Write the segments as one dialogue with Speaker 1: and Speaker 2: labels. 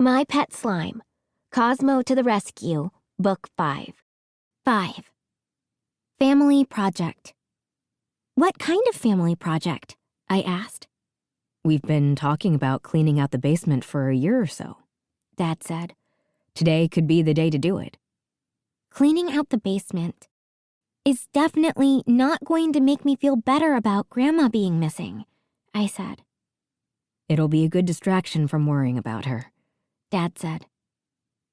Speaker 1: My Pet Slime, Cosmo to the Rescue, Book 5. 5. Family Project. What kind of family project? I asked.
Speaker 2: We've been talking about cleaning out the basement for a year or so,
Speaker 1: Dad said.
Speaker 2: Today could be the day to do it.
Speaker 1: Cleaning out the basement is definitely not going to make me feel better about Grandma being missing, I said.
Speaker 2: It'll be a good distraction from worrying about her,
Speaker 1: Dad said.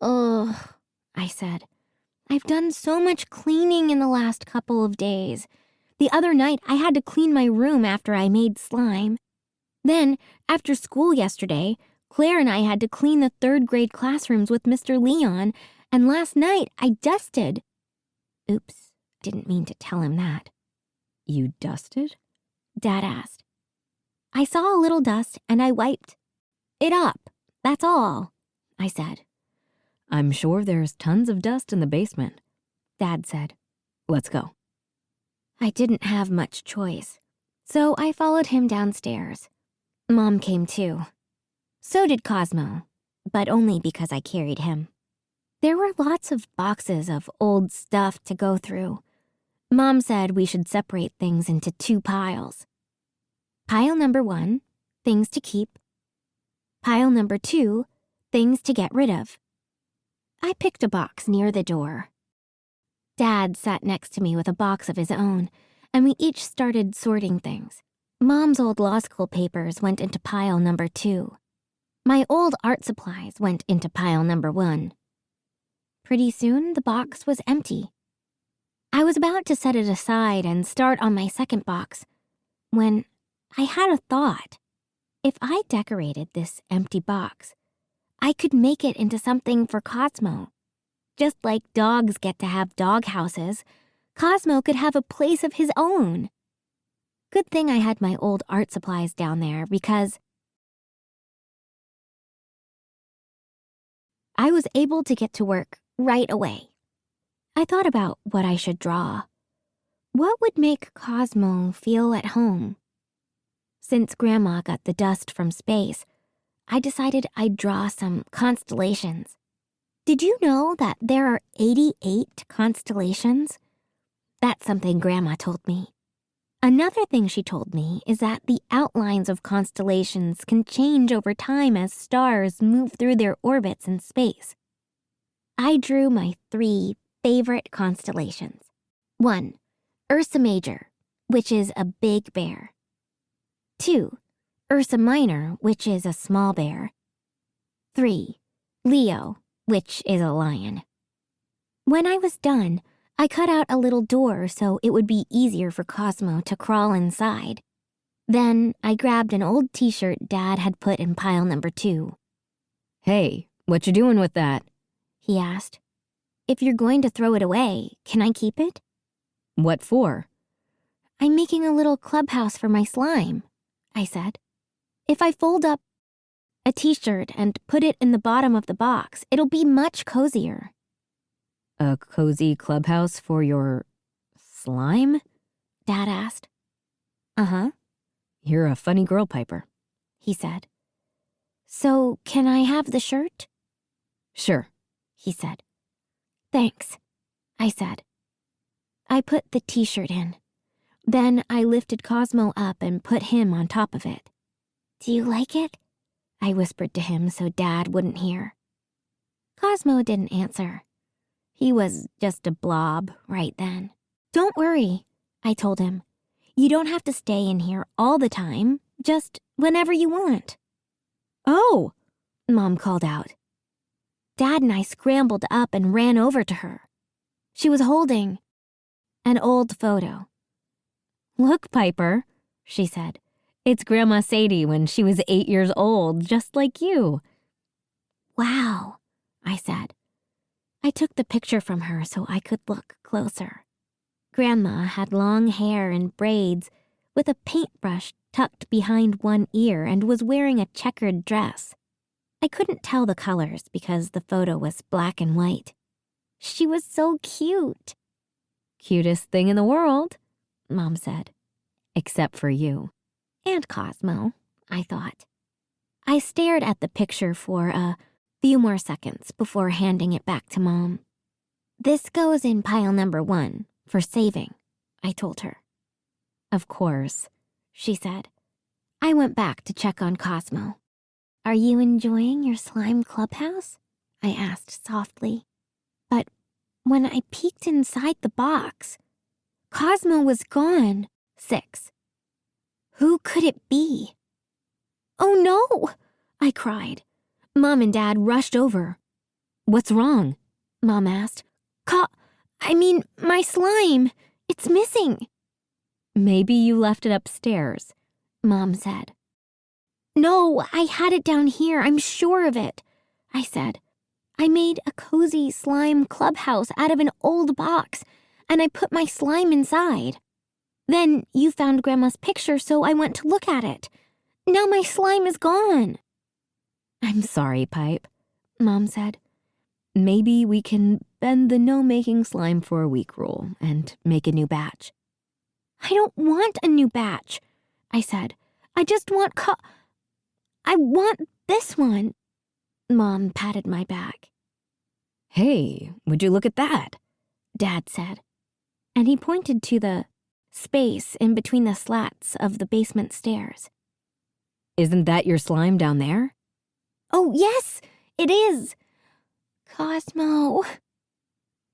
Speaker 1: Ugh, I said. I've done so much cleaning in the last couple of days. The other night, I had to clean my room after I made slime. Then, after school yesterday, Claire and I had to clean the third grade classrooms with Mr. Leon, and last night I dusted. Oops, didn't mean to tell him that.
Speaker 2: You dusted?
Speaker 1: Dad asked. I saw a little dust and I wiped it up. That's all, I said.
Speaker 2: I'm sure there's tons of dust in the basement,
Speaker 1: Dad said.
Speaker 2: Let's go.
Speaker 1: I didn't have much choice, so I followed him downstairs. Mom came too. So did Cosmo, but only because I carried him. There were lots of boxes of old stuff to go through. Mom said we should separate things into 2 piles. Pile number 1, things to keep. Pile number 2, things to get rid of. I picked a box near the door. Dad sat next to me with a box of his own, and we each started sorting things. Mom's old law school papers went into pile number 2. My old art supplies went into pile number 1. Pretty soon, the box was empty. I was about to set it aside and start on my second box when I had a thought. If I decorated this empty box, I could make it into something for Cosmo. Just like dogs get to have dog houses, Cosmo could have a place of his own. Good thing I had my old art supplies down there because I was able to get to work right away. I thought about what I should draw. What would make Cosmo feel at home? Since Grandma got the dust from space, I decided I'd draw some constellations. Did you know that there are 88 constellations? That's something Grandma told me. Another thing she told me is that the outlines of constellations can change over time as stars move through their orbits in space. I drew my 3 favorite constellations. 1. Ursa Major, which is a big bear. 2. Ursa Minor, which is a small bear. 3. Leo, which is a lion. When I was done, I cut out a little door so it would be easier for Cosmo to crawl inside. Then I grabbed an old t-shirt Dad had put in pile number 2.
Speaker 2: Hey, what you doing with that?
Speaker 1: He asked. If you're going to throw it away, can I keep it?
Speaker 2: What for?
Speaker 1: I'm making a little clubhouse for my slime, I said. If I fold up a t-shirt and put it in the bottom of the box, it'll be much cozier.
Speaker 2: A cozy clubhouse for your slime?
Speaker 1: Dad asked. Uh-huh.
Speaker 2: You're a funny girl, Piper,
Speaker 1: he said. So, can I have the shirt?
Speaker 2: Sure,
Speaker 1: he said. Thanks, I said. I put the t-shirt in. Then I lifted Cosmo up and put him on top of it. Do you like it? I whispered to him so Dad wouldn't hear. Cosmo didn't answer. He was just a blob right then. Don't worry, I told him. You don't have to stay in here all the time, just whenever you want. Oh, Mom called out. Dad and I scrambled up and ran over to her. She was holding an old photo. Look, Piper, she said. It's Grandma Sadie when she was 8 years old, just like you. Wow, I said. I took the picture from her so I could look closer. Grandma had long hair and braids with a paintbrush tucked behind one ear and was wearing a checkered dress. I couldn't tell the colors because the photo was black and white. She was so cute. Cutest thing in the world, Mom said. Except for you. And Cosmo, I thought. I stared at the picture for a few more seconds before handing it back to Mom. This goes in pile number 1 for saving, I told her. Of course, she said. I went back to check on Cosmo. Are you enjoying your slime clubhouse? I asked softly. But when I peeked inside the box, Cosmo was gone. 6. Who could it be? Oh no! I cried. Mom and Dad rushed over. What's wrong? Mom asked. My slime. It's missing. Maybe you left it upstairs, Mom said. No, I had it down here. I'm sure of it, I said. I made a cozy slime clubhouse out of an old box, and I put my slime inside. Then you found Grandma's picture, so I went to look at it. Now my slime is gone. I'm sorry, Pipe, Mom said. Maybe we can bend the no-making slime for a week rule and make a new batch. I don't want a new batch, I said. I just want I want this one. Mom patted my back. Hey, would you look at that? Dad said. And he pointed to the space in between the slats of the basement stairs. Isn't that your slime down there? Oh, yes, it is. Cosmo.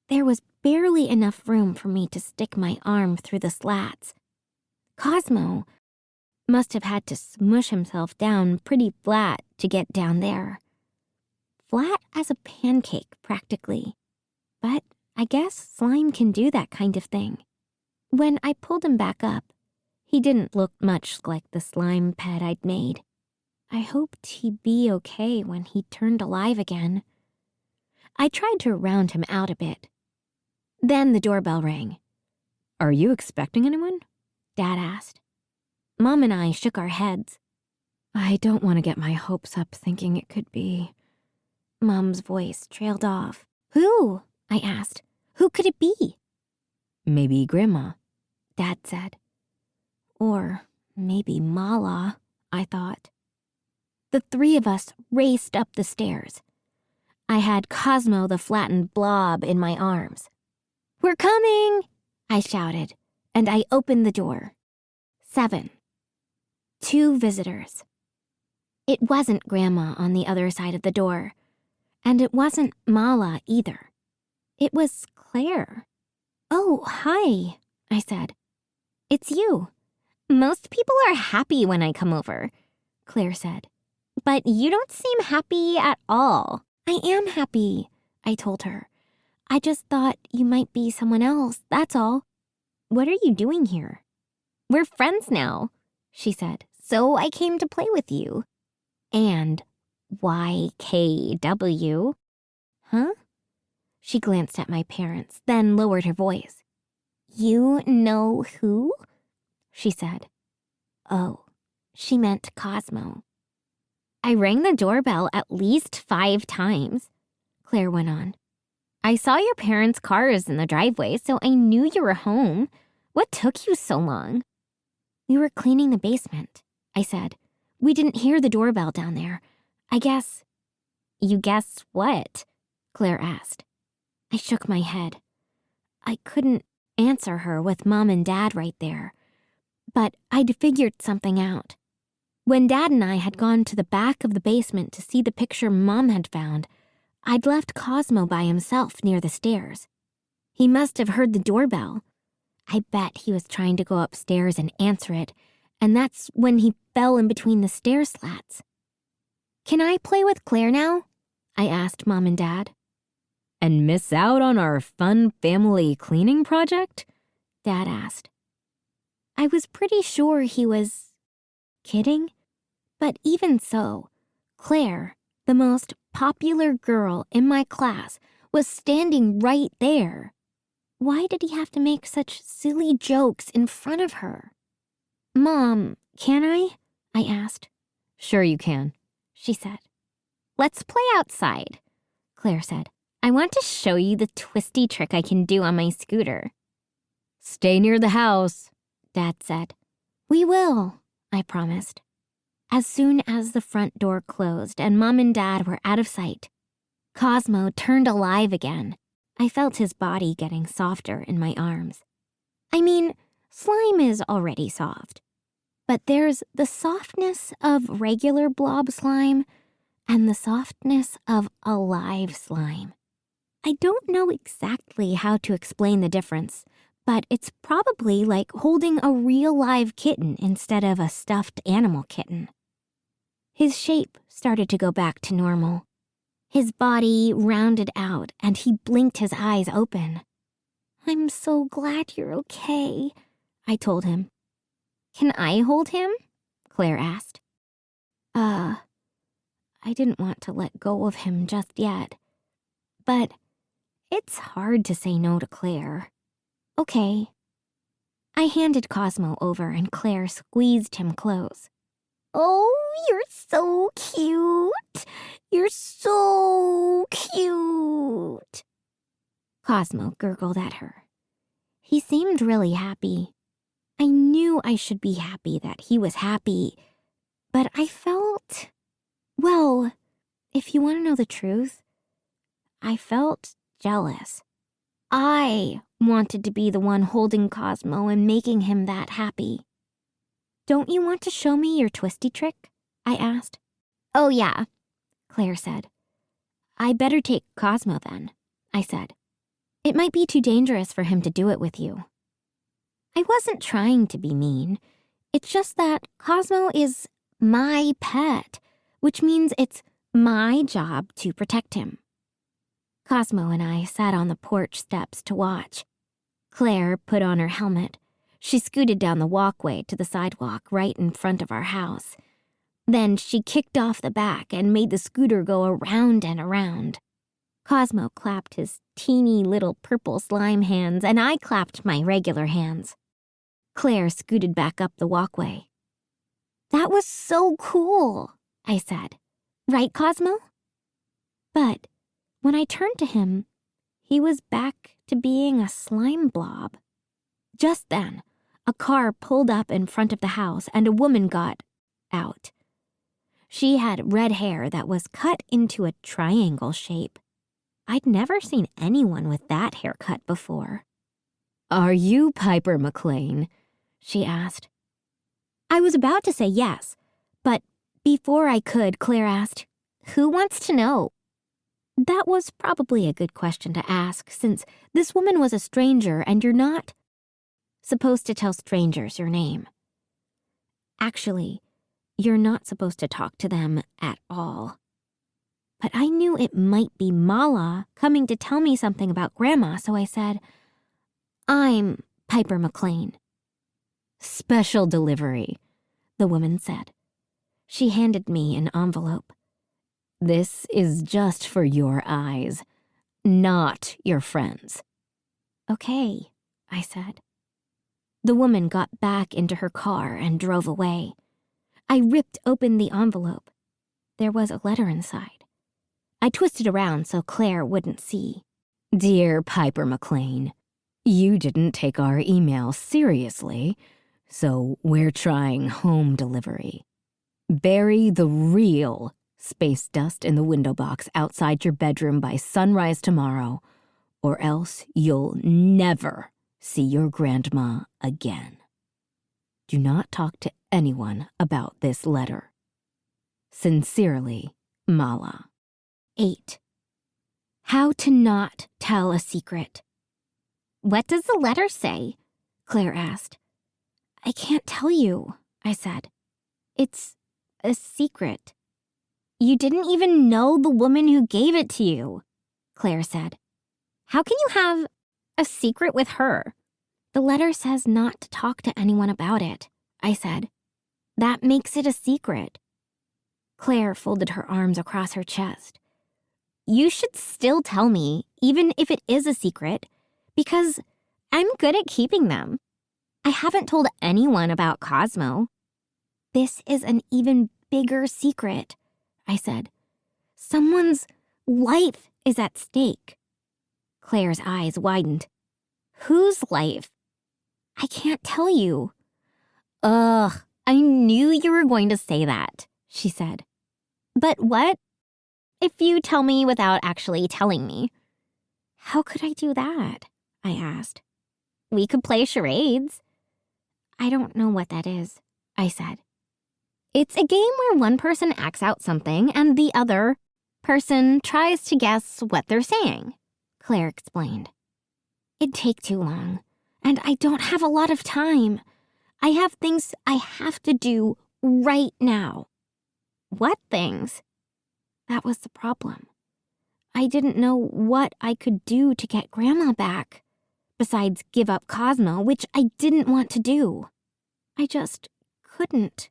Speaker 1: There was barely enough room for me to stick my arm through the slats. Cosmo must have had to smush himself down pretty flat to get down there. Flat as a pancake, practically. But I guess slime can do that kind of thing. When I pulled him back up, he didn't look much like the slime pet I'd made. I hoped he'd be okay when he turned alive again. I tried to round him out a bit. Then the doorbell rang. Are you expecting anyone? Dad asked. Mom and I shook our heads. I don't want to get my hopes up thinking it could be. Mom's voice trailed off. Who? I asked. Who could it be? Maybe Grandma, Dad said. Or maybe Mala, I thought. The 3 of us raced up the stairs. I had Cosmo the flattened blob in my arms. We're coming, I shouted, and I opened the door. 7. 2 visitors. It wasn't Grandma on the other side of the door, and it wasn't Mala either. It was Claire. Oh, hi, I said. It's you. Most people are happy when I come over, Claire said. But you don't seem happy at all. I am happy, I told her. I just thought you might be someone else, that's all. What are you doing here? We're friends now, she said, so I came to play with you. And YKW. Huh? She glanced at my parents, then lowered her voice. You know who? She said. Oh, she meant Cosmo. I rang the doorbell at least 5 times, Claire went on. I saw your parents' cars in the driveway, so I knew you were home. What took you so long? We were cleaning the basement, I said. We didn't hear the doorbell down there. I guess. You guess what? Claire asked. I shook my head. I couldn't answer her with Mom and Dad right there, but I'd figured something out. When Dad and I had gone to the back of the basement to see the picture Mom had found, I'd left Cosmo by himself near the stairs. He must have heard the doorbell. I bet he was trying to go upstairs and answer it, and that's when he fell in between the stair slats. Can I play with Claire now? I asked Mom and Dad. And miss out on our fun family cleaning project? Dad asked. I was pretty sure he was kidding, but even so, Claire, the most popular girl in my class, was standing right there. Why did he have to make such silly jokes in front of her? Mom, can I? I asked. Sure you can, she said. Let's play outside, Claire said. I want to show you the twisty trick I can do on my scooter. Stay near the house, Dad said. We will, I promised. As soon as the front door closed and Mom and Dad were out of sight, Cosmo turned alive again. I felt his body getting softer in my arms. I mean, slime is already soft. But there's the softness of regular blob slime and the softness of alive slime. I don't know exactly how to explain the difference, but it's probably like holding a real live kitten instead of a stuffed animal kitten. His shape started to go back to normal. His body rounded out and he blinked his eyes open. "I'm so glad you're okay," I told him. "Can I hold him?" Claire asked. I didn't want to let go of him just yet. But it's hard to say no to Claire. Okay. I handed Cosmo over and Claire squeezed him close. "Oh, you're so cute. You're so cute." Cosmo gurgled at her. He seemed really happy. I knew I should be happy that he was happy, but I felt, well, if you want to know the truth, I felt jealous. I wanted to be the one holding Cosmo and making him that happy. "Don't you want to show me your twisty trick?" I asked. "Oh, yeah," Claire said. "I better take Cosmo then," I said. "It might be too dangerous for him to do it with you." I wasn't trying to be mean. It's just that Cosmo is my pet, which means it's my job to protect him. Cosmo and I sat on the porch steps to watch. Claire put on her helmet. She scooted down the walkway to the sidewalk right in front of our house. Then she kicked off the back and made the scooter go around and around. Cosmo clapped his teeny little purple slime hands, and I clapped my regular hands. Claire scooted back up the walkway. "That was so cool," I said. "Right, Cosmo?" But when I turned to him, he was back to being a slime blob. Just then, a car pulled up in front of the house and a woman got out. She had red hair that was cut into a triangle shape. I'd never seen anyone with that haircut before.
Speaker 2: Are you Piper McLean? She asked.
Speaker 1: I was about to say yes, but before I could, Claire asked, "Who wants to know?" That was probably a good question to ask, since this woman was a stranger and you're not supposed to tell strangers your name. Actually, you're not supposed to talk to them at all. But I knew it might be Mala coming to tell me something about Grandma, so I said, "I'm Piper McLean."
Speaker 2: "Special delivery," the woman said.
Speaker 1: She handed me an envelope.
Speaker 2: "This is just for your eyes, not your friends."
Speaker 1: "Okay," I said. The woman got back into her car and drove away. I ripped open the envelope. There was a letter inside. I twisted around so Claire wouldn't see.
Speaker 2: "Dear Piper McLean, you didn't take our email seriously, so we're trying home delivery. Bury the real space dust in the window box outside your bedroom by sunrise tomorrow, or else you'll never see your grandma again. Do not talk to anyone about this letter. Sincerely, Mala."
Speaker 1: 8. How to not tell a secret. "What does the letter say?" Claire asked. "I can't tell you," I said. "It's a secret." "You didn't even know the woman who gave it to you," Claire said. "How can you have a secret with her?" "The letter says not to talk to anyone about it," I said. "That makes it a secret." Claire folded her arms across her chest. "You should still tell me, even if it is a secret, because I'm good at keeping them. I haven't told anyone about Cosmo." "This is an even bigger secret," I said. "Someone's life is at stake." Claire's eyes widened. "Whose life?" "I can't tell you." "Ugh, I knew you were going to say that," she said. "But what?" if you tell me without actually telling me. How could I do that? I asked. We could play charades. I don't know what that is, I said. It's a game where one person acts out something and the other person tries to guess what they're saying, Claire explained. It'd take too long, and I don't have a lot of time. I have things I have to do right now. What things? That was the problem. I didn't know what I could do to get Grandma back, besides give up Cosmo, which I didn't want to do. I just couldn't.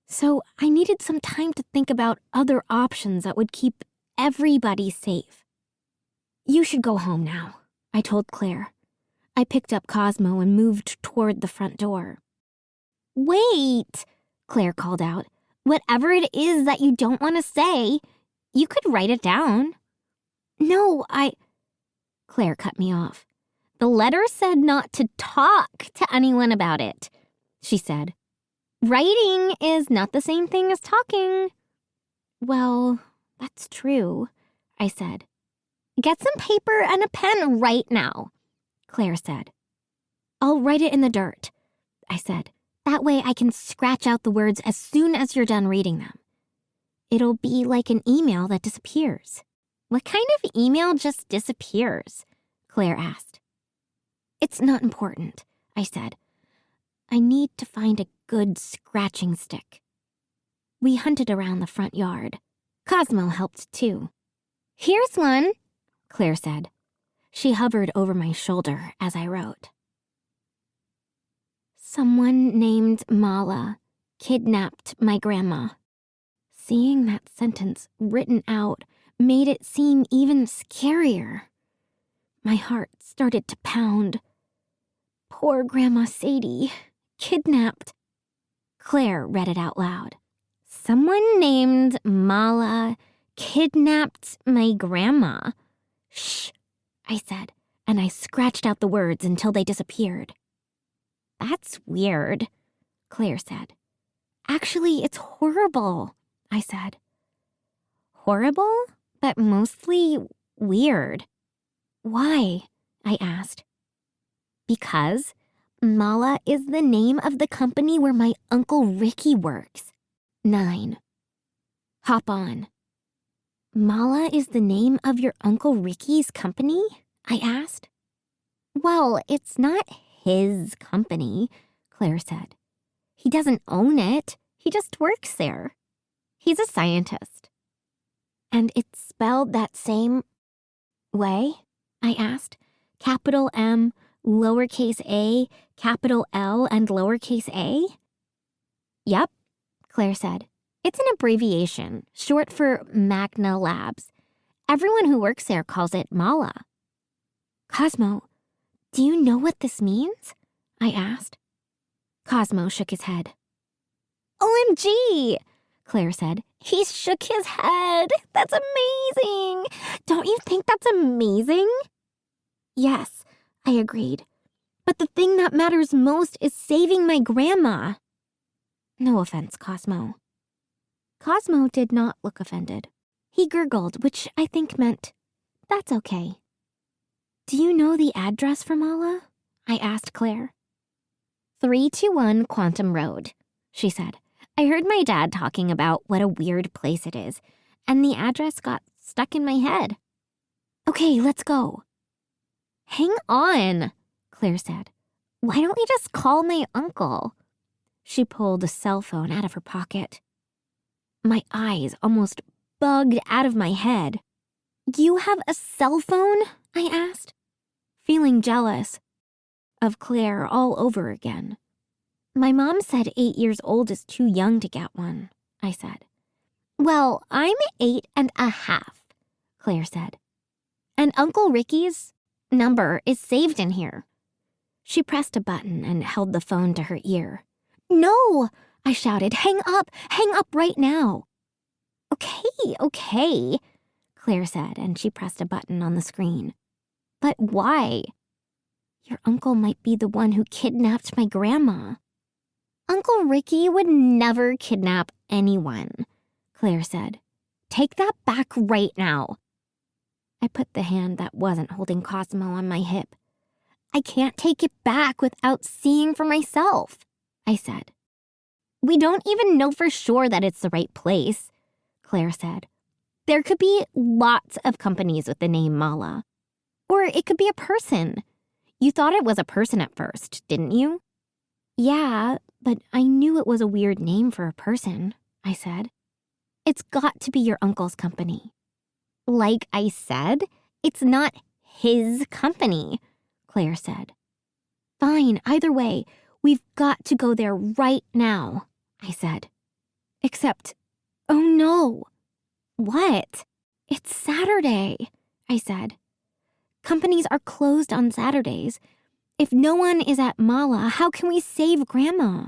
Speaker 1: So I needed some time to think about other options that would keep everybody safe. You should go home now, I told Claire. I picked up Cosmo and moved toward the front door. Wait, Claire called out. Whatever it is that you don't want to say, you could write it down. No, Claire cut me off. The letter said not to talk to anyone about it, she said. Writing is not the same thing as talking. Well, that's true, I said. Get some paper and a pen right now, Claire said. I'll write it in the dirt, I said. That way I can scratch out the words as soon as you're done reading them. It'll be like an email that disappears. What kind of email just disappears? Claire asked. It's not important, I said. I need to find a good scratching stick. We hunted around the front yard. Cosmo helped too. Here's one, Claire said. She hovered over my shoulder as I wrote. Someone named Mala kidnapped my grandma. Seeing that sentence written out made it seem even scarier. My heart started to pound. Poor Grandma Sadie, kidnapped. Claire read it out loud. Someone named Mala kidnapped my grandma. Shh, I said, and I scratched out the words until they disappeared. That's weird, Claire said. Actually, it's horrible, I said. Horrible, but mostly weird. Why? I asked. Because Mala is the name of the company where my Uncle Ricky works. 9. Hop on. Mala is the name of your Uncle Ricky's company? I asked. Well, it's not his company, Claire said. He doesn't own it. He just works there. He's a scientist. And it's spelled that same way? I asked. Capital M, lowercase a, capital L, and lowercase a? Yep, Claire said. It's an abbreviation, short for Magna Labs. Everyone who works there calls it Mala. Cosmo, do you know what this means? I asked. Cosmo shook his head. OMG, Claire said. He shook his head. That's amazing. Don't you think that's amazing? Yes, I agreed. But the thing that matters most is saving my grandma. No offense, Cosmo. Cosmo did not look offended. He gurgled, which I think meant, that's okay. Do you know the address for Mala? I asked Claire. 321 Quantum Road, she said. I heard my dad talking about what a weird place it is, and the address got stuck in my head. Okay, let's go. Hang on, Claire said. Why don't we just call my uncle? She pulled a cell phone out of her pocket. My eyes almost bugged out of my head. You have a cell phone? I asked, feeling jealous of Claire all over again. My mom said 8 years old is too young to get one, I said. Well, I'm 8.5, Claire said. And Uncle Ricky's number is saved in here. She pressed a button and held the phone to her ear. No, I shouted. Hang up right now. Okay, Claire said, and she pressed a button on the screen. But why? Your uncle might be the one who kidnapped my grandma. Uncle Ricky would never kidnap anyone, Claire said. take that back right now. I put the hand that wasn't holding Cosmo on my hip. I can't take it back without seeing for myself, I said. We don't even know for sure that it's the right place, Claire said. There could be lots of companies with the name Mala. Or it could be a person. You thought it was a person at first, didn't you? Yeah, but I knew it was a weird name for a person, I said. It's got to be your uncle's company. Like I said, it's not his company, Claire said. Fine, either way, we've got to go there right now, I said. Except, oh no. What? It's Saturday, I said. Companies are closed on Saturdays. If no one is at Mala, how can we save Grandma?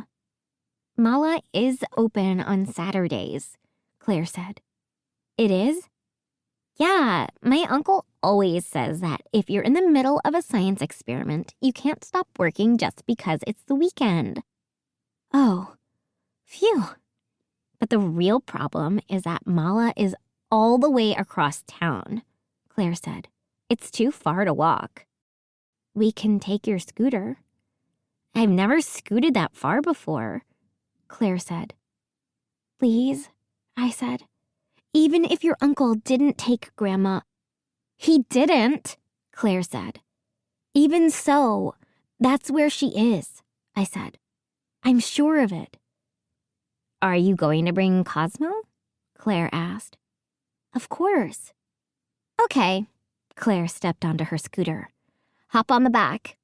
Speaker 1: Mala is open on Saturdays, Claire said. It is? Yeah, my uncle always says that if you're in the middle of a science experiment, you can't stop working just because it's the weekend. Oh, phew. But the real problem is that Mala is all the way across town, Claire said. It's too far to walk. We can take your scooter. I've never scooted that far before, Claire said. Please, I said. Even if your uncle didn't take Grandma. He didn't, Claire said. Even so, that's where she is, I said. I'm sure of it. Are you going to bring Cosmo? Claire asked. Of course. Okay. Claire stepped onto her scooter. Hop on the back.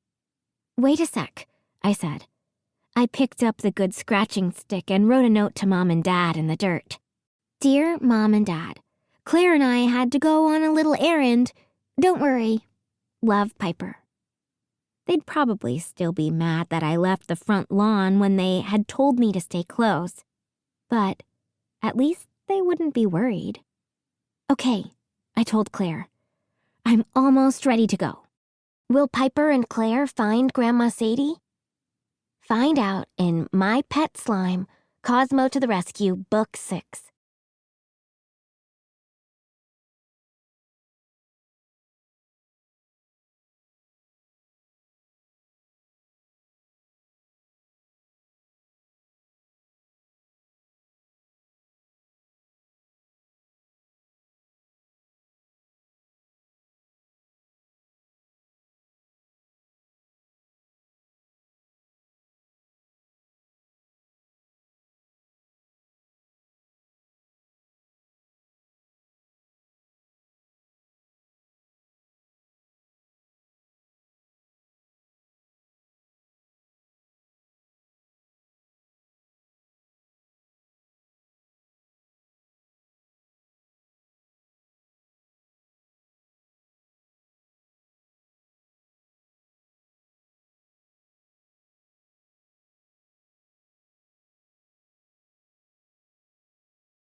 Speaker 1: Wait a sec, I said. I picked up the good scratching stick and wrote a note to Mom and Dad in the dirt. Dear Mom and Dad, Claire and I had to go on a little errand. Don't worry. Love, Piper. They'd probably still be mad that I left the front lawn when they had told me to stay close. But at least they wouldn't be worried. Okay, I told Claire. I'm almost ready to go. Will Piper and Claire find Grandma Sadie? Find out in My Pet Slime, Cosmo to the Rescue, Book 6.